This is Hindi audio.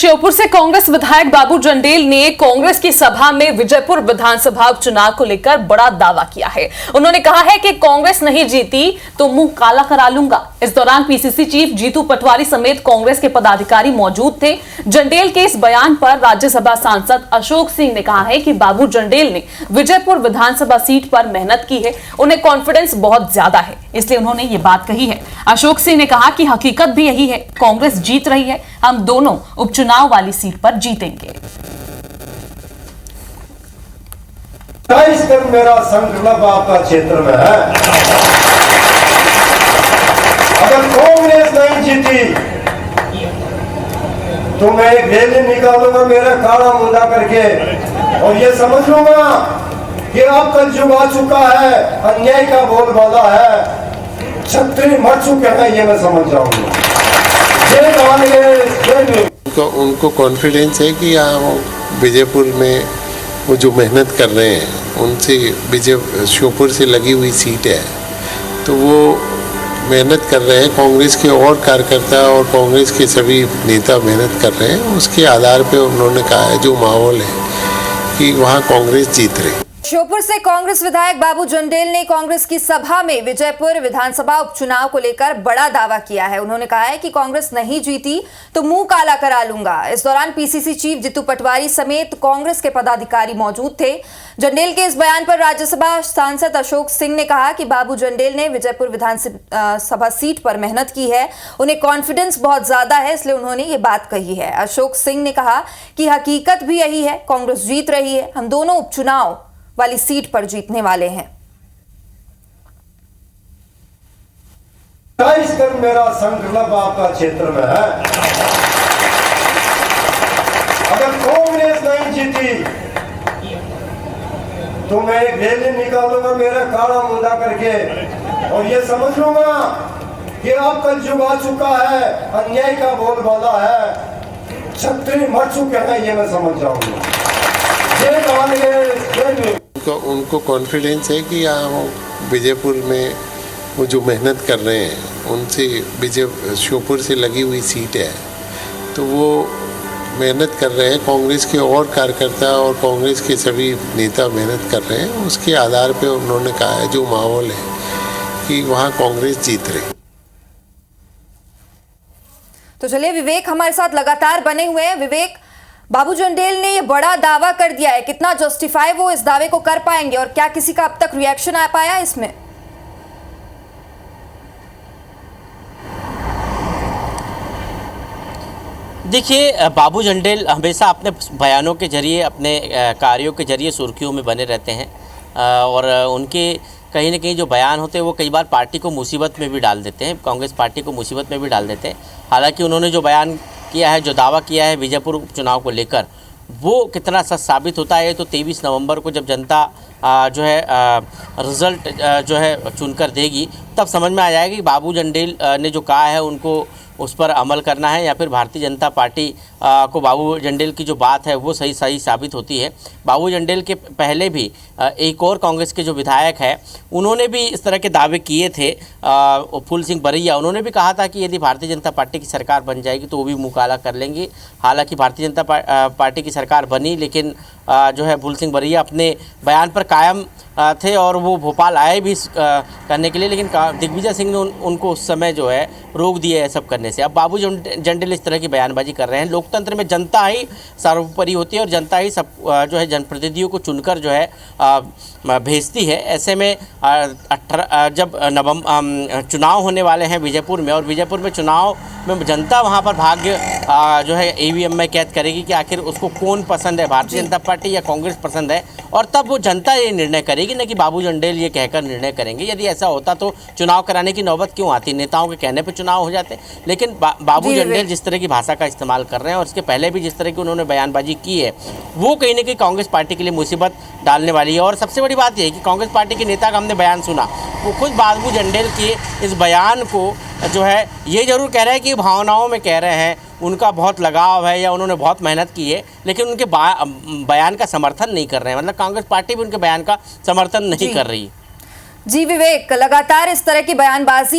श्योपुर से कांग्रेस विधायक बाबू जंडेल ने कांग्रेस की सभा में विजयपुर विधानसभा उपचुनाव को लेकर बड़ा दावा किया है। उन्होंने कहा है कि कांग्रेस नहीं जीती तो मुंह काला करा लूंगा। इस दौरान पीसीसी चीफ जीतू पटवारी समेत कांग्रेस के पदाधिकारी मौजूद थे। जंडेल के इस बयान पर राज्यसभा सांसद अशोक सिंह ने कहा है कि बाबू जंडेल ने विजयपुर विधानसभा सीट पर मेहनत की है, उन्हें कॉन्फिडेंस बहुत ज्यादा है, इसलिए उन्होंने ये बात कही है। अशोक सिंह ने कहा कि हकीकत भी यही है, कांग्रेस जीत रही है, हम दोनों उपचुनाव वाली सीट पर जीतेंगे। मेरा संकल्प आपका क्षेत्र में है। अगर कांग्रेस नहीं जीती तो मैं एक रैली निकालूंगा मेरा काला मुंडा करके और ये समझ लूंगा कि अब कल युग आ चुका है, अन्याय का बोलबाला है, क्षत्रिय मर चुके हैं, ये मैं समझ जाऊंगा। उनको कॉन्फिडेंस है कि यहाँ विजयपुर में वो जो मेहनत कर रहे हैं उनसे श्योपुर से लगी हुई सीट है, तो वो मेहनत कर रहे हैं। कांग्रेस के और कार्यकर्ता और कांग्रेस के सभी नेता मेहनत कर रहे हैं, उसके आधार पे उन्होंने कहा है जो माहौल है कि वहाँ कांग्रेस जीत रही। श्योपुर से कांग्रेस विधायक बाबू जंडेल ने कांग्रेस की सभा में विजयपुर विधानसभा उपचुनाव को लेकर बड़ा दावा किया है। उन्होंने कहा है कि कांग्रेस नहीं जीती तो मुंह काला करा लूंगा। इस दौरान पीसीसी चीफ जीतू पटवारी समेत कांग्रेस के पदाधिकारी मौजूद थे। जंडेल के इस बयान पर राज्यसभा सांसद अशोक सिंह ने कहा कि बाबू जंडेल ने विजयपुर विधानसभा सीट पर मेहनत की है, उन्हें कॉन्फिडेंस बहुत ज्यादा है, इसलिए उन्होंने ये बात कही है। अशोक सिंह ने कहा कि हकीकत भी यही है, कांग्रेस जीत रही है, हम दोनों उपचुनाव वाली सीट पर जीतने वाले हैं। मेरा संकल्प आपका क्षेत्र में है। अगर कांग्रेस नहीं जीती तो मैं एक रैली निकालूंगा मेरा काला मुंडा करके और ये समझ लूंगा कि अब कल युग आ चुका है, अन्याय का बोलबाला है, क्षत्रिय मर चुके हैं, ये मैं समझ जाऊंगा। उनको कॉन्फिडेंस है कि यहाँ विजयपुर में वो जो मेहनत कर रहे हैं उनसे श्योपुर से लगी हुई सीट है, तो वो मेहनत कर रहे हैं। कांग्रेस के और कार्यकर्ता और कांग्रेस के सभी नेता मेहनत कर रहे हैं, उसके आधार पे उन्होंने कहा है जो माहौल है कि वहाँ कांग्रेस जीत रही। तो चलिए, विवेक हमारे साथ लगातार बने हुए हैं। विवेक, बाबू जंडेल ने ये बड़ा दावा कर दिया है, कितना जस्टिफाई वो इस दावे को कर पाएंगे और क्या किसी का अब तक रिएक्शन आ पाया इसमें? देखिए, बाबू जंडेल हमेशा अपने बयानों के जरिए, अपने कार्यों के जरिए सुर्खियों में बने रहते हैं और उनके कहीं ना कहीं जो बयान होते हैं वो कई बार पार्टी को मुसीबत में भी डाल देते हैं, कांग्रेस पार्टी को मुसीबत में भी डाल देते हैं। हालांकि उन्होंने जो बयान किया है, जो दावा किया है विजयपुर उपचुनाव को लेकर, वो कितना सच साबित होता है तो 23 नवंबर को जब जनता जो है रिज़ल्ट जो है चुनकर देगी, तब समझ में आ जाएगा कि बाबू जंडेल ने जो कहा है उनको उस पर अमल करना है या फिर भारतीय जनता पार्टी को बाबू जंडेल की जो बात है वो सही साबित होती है। बाबू जंडेल के पहले भी एक और कांग्रेस के जो विधायक है उन्होंने भी इस तरह के दावे किए थे। फूल सिंह बरैया, उन्होंने भी कहा था कि यदि भारतीय जनता पार्टी की सरकार बन जाएगी तो वो भी मुँह काला कर लेंगे। हालांकि भारतीय जनता पार्टी की सरकार बनी, लेकिन जो है फूल सिंह बरैया अपने बयान पर कायम थे और वो भोपाल आए भी करने के लिए, लेकिन दिग्विजय सिंह ने उनको उस समय जो है रोक दिया है सब करने से। अब बाबू जंडेल इस तरह की बयानबाजी कर रहे हैं। लोकतंत्र में जनता ही सर्वोपरि होती है और जनता ही सब जो है जनप्रतिनिधियों को चुनकर जो है भेजती है। ऐसे में जब चुनाव होने वाले हैं विजयपुर में, और विजयपुर में चुनाव में जनता वहाँ पर भाग्य जो है ईवीएम में कैद करेगी कि आखिर उसको कौन पसंद है, भारतीय जनता पार्टी या कांग्रेस पसंद है, और तब वो जनता ये निर्णय करेगी, न कि बाबू जंडेल ये कहकर निर्णय करेंगे। यदि ऐसा होता तो चुनाव कराने की नौबत क्यों आती, नेताओं के कहने पर चुनाव हो जाते। लेकिन बाबू जंडेल जिस तरह की भाषा का इस्तेमाल कर रहे हैं और इसके पहले भी जिस तरह की उन्होंने बयानबाजी की है, वो कहीं ना कहीं कांग्रेस पार्टी के लिए मुसीबत डालने वाली है। और सबसे बड़ी बात यह है कि कांग्रेस पार्टी के नेता का हमने बयान सुना, वो खुद बाबू जंडेल के इस बयान को जो है ये जरूर कह रहे हैं कि भावनाओं में कह रहे हैं, उनका बहुत लगाव है या उन्होंने बहुत मेहनत की है, लेकिन उनके बयान का समर्थन नहीं कर रहे हैं। मतलब कांग्रेस पार्टी भी उनके बयान का समर्थन नहीं कर रही। जी विवेक, लगातार इस तरह की बयानबाजी